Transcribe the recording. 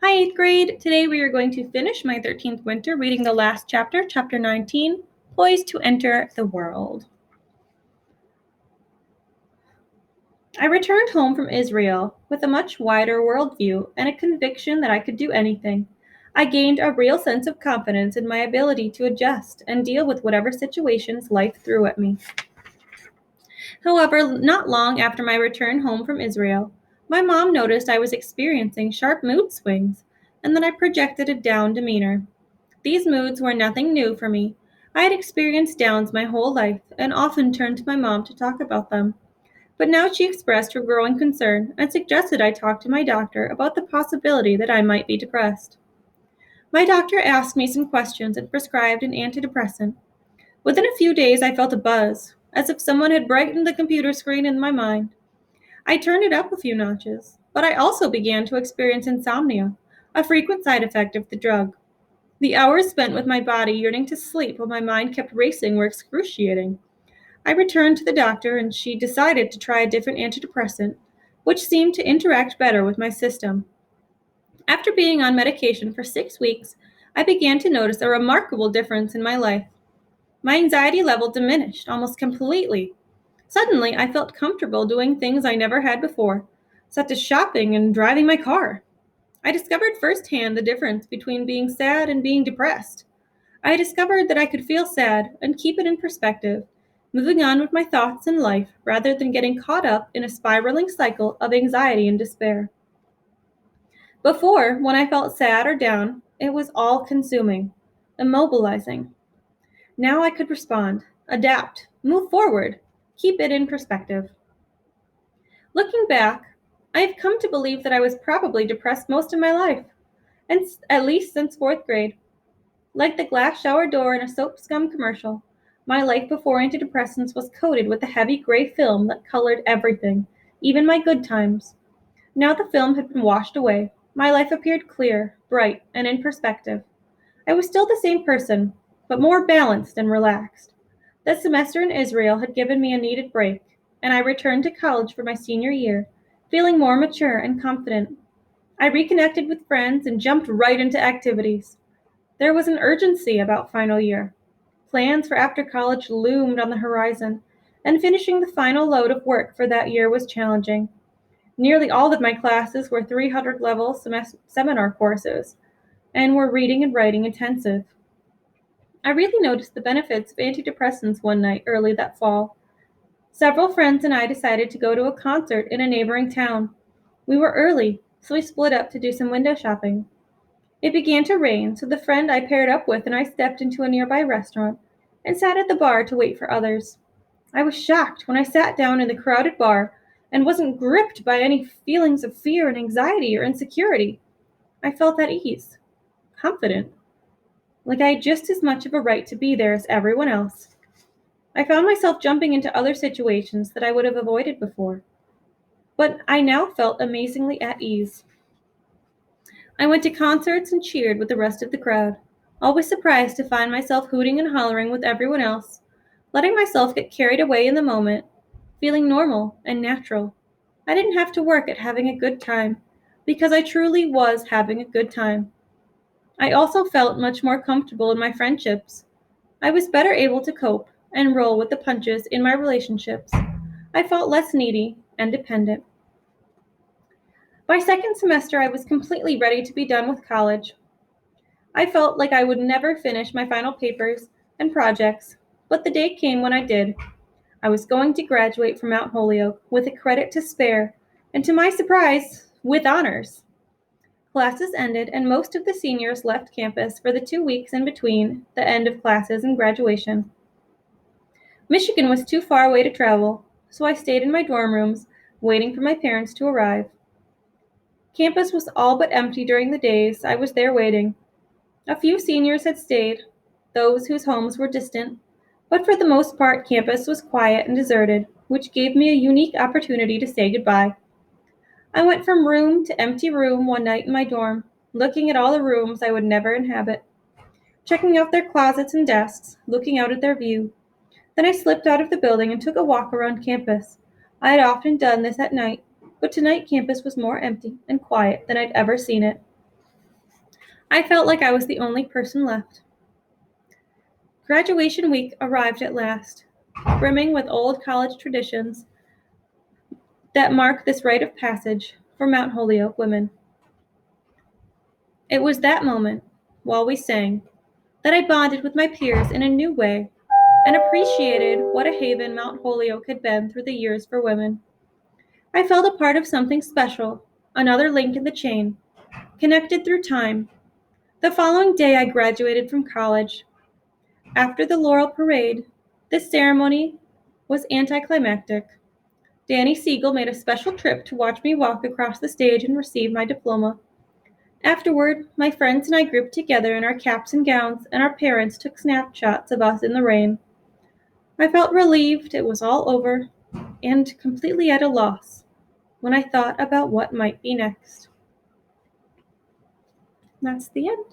Hi, 8th grade. Today we are going to finish my 13th winter reading the last chapter, chapter 19, Poised to Enter the World. I returned home from Israel with a much wider worldview and a conviction that I could do anything. I gained a real sense of confidence in my ability to adjust and deal with whatever situations life threw at me. However, not long after my return home from Israel, my mom noticed I was experiencing sharp mood swings and that I projected a down demeanor. These moods were nothing new for me. I had experienced downs my whole life and often turned to my mom to talk about them. But now she expressed her growing concern and suggested I talk to my doctor about the possibility that I might be depressed. My doctor asked me some questions and prescribed an antidepressant. Within a few days, I felt a buzz, as if someone had brightened the computer screen in my mind. I turned it up a few notches, but I also began to experience insomnia, a frequent side effect of the drug. The hours spent with my body yearning to sleep while my mind kept racing were excruciating. I returned to the doctor and she decided to try a different antidepressant, which seemed to interact better with my system. After being on medication for 6 weeks, I began to notice a remarkable difference in my life. My anxiety level diminished almost completely. Suddenly, I felt comfortable doing things I never had before, such as shopping and driving my car. I discovered firsthand the difference between being sad and being depressed. I discovered that I could feel sad and keep it in perspective, moving on with my thoughts and life rather than getting caught up in a spiraling cycle of anxiety and despair. Before, when I felt sad or down, it was all consuming, immobilizing. Now I could respond, adapt, move forward, keep it in perspective. Looking back, I have come to believe that I was probably depressed most of my life, and at least since fourth grade. Like the glass shower door in a soap scum commercial, my life before antidepressants was coated with a heavy gray film that colored everything, even my good times. Now the film had been washed away. My life appeared clear, bright, and in perspective. I was still the same person, but more balanced and relaxed. That semester in Israel had given me a needed break, and I returned to college for my senior year, feeling more mature and confident. I reconnected with friends and jumped right into activities. There was an urgency about final year. Plans for after college loomed on the horizon, and finishing the final load of work for that year was challenging. Nearly all of my classes were 300 level seminar courses and were reading and writing intensive. I really noticed the benefits of antidepressants one night early that fall. Several friends and I decided to go to a concert in a neighboring town. We were early, so we split up to do some window shopping. It began to rain, so the friend I paired up with and I stepped into a nearby restaurant and sat at the bar to wait for others. I was shocked when I sat down in the crowded bar and wasn't gripped by any feelings of fear and anxiety or insecurity. I felt at ease, confident, like I had just as much of a right to be there as everyone else. I found myself jumping into other situations that I would have avoided before, but I now felt amazingly at ease. I went to concerts and cheered with the rest of the crowd, always surprised to find myself hooting and hollering with everyone else, letting myself get carried away in the moment, feeling normal and natural. I didn't have to work at having a good time, because I truly was having a good time. I also felt much more comfortable in my friendships. I was better able to cope and roll with the punches in my relationships. I felt less needy and dependent. By second semester, I was completely ready to be done with college. I felt like I would never finish my final papers and projects, but the day came when I did. I was going to graduate from Mount Holyoke with a credit to spare, and to my surprise, with honors. Classes ended, and most of the seniors left campus for the 2 weeks in between the end of classes and graduation. Michigan was too far away to travel, so I stayed in my dorm rooms, waiting for my parents to arrive. Campus was all but empty during the days I was there waiting. A few seniors had stayed, those whose homes were distant, but for the most part, campus was quiet and deserted, which gave me a unique opportunity to say goodbye. I went from room to empty room one night in my dorm, looking at all the rooms I would never inhabit, checking out their closets and desks, looking out at their view. Then I slipped out of the building and took a walk around campus. I had often done this at night, but tonight campus was more empty and quiet than I'd ever seen it. I felt like I was the only person left. Graduation week arrived at last, brimming with old college traditions that mark this rite of passage for Mount Holyoke women. It was that moment, while we sang, that I bonded with my peers in a new way and appreciated what a haven Mount Holyoke had been through the years for women. I felt a part of something special, another link in the chain, connected through time. The following day, I graduated from college. After the Laurel Parade, this ceremony was anticlimactic. Danny Siegel made a special trip to watch me walk across the stage and receive my diploma. Afterward, my friends and I grouped together in our caps and gowns, and our parents took snapshots of us in the rain. I felt relieved it was all over and completely at a loss when I thought about what might be next. That's the end.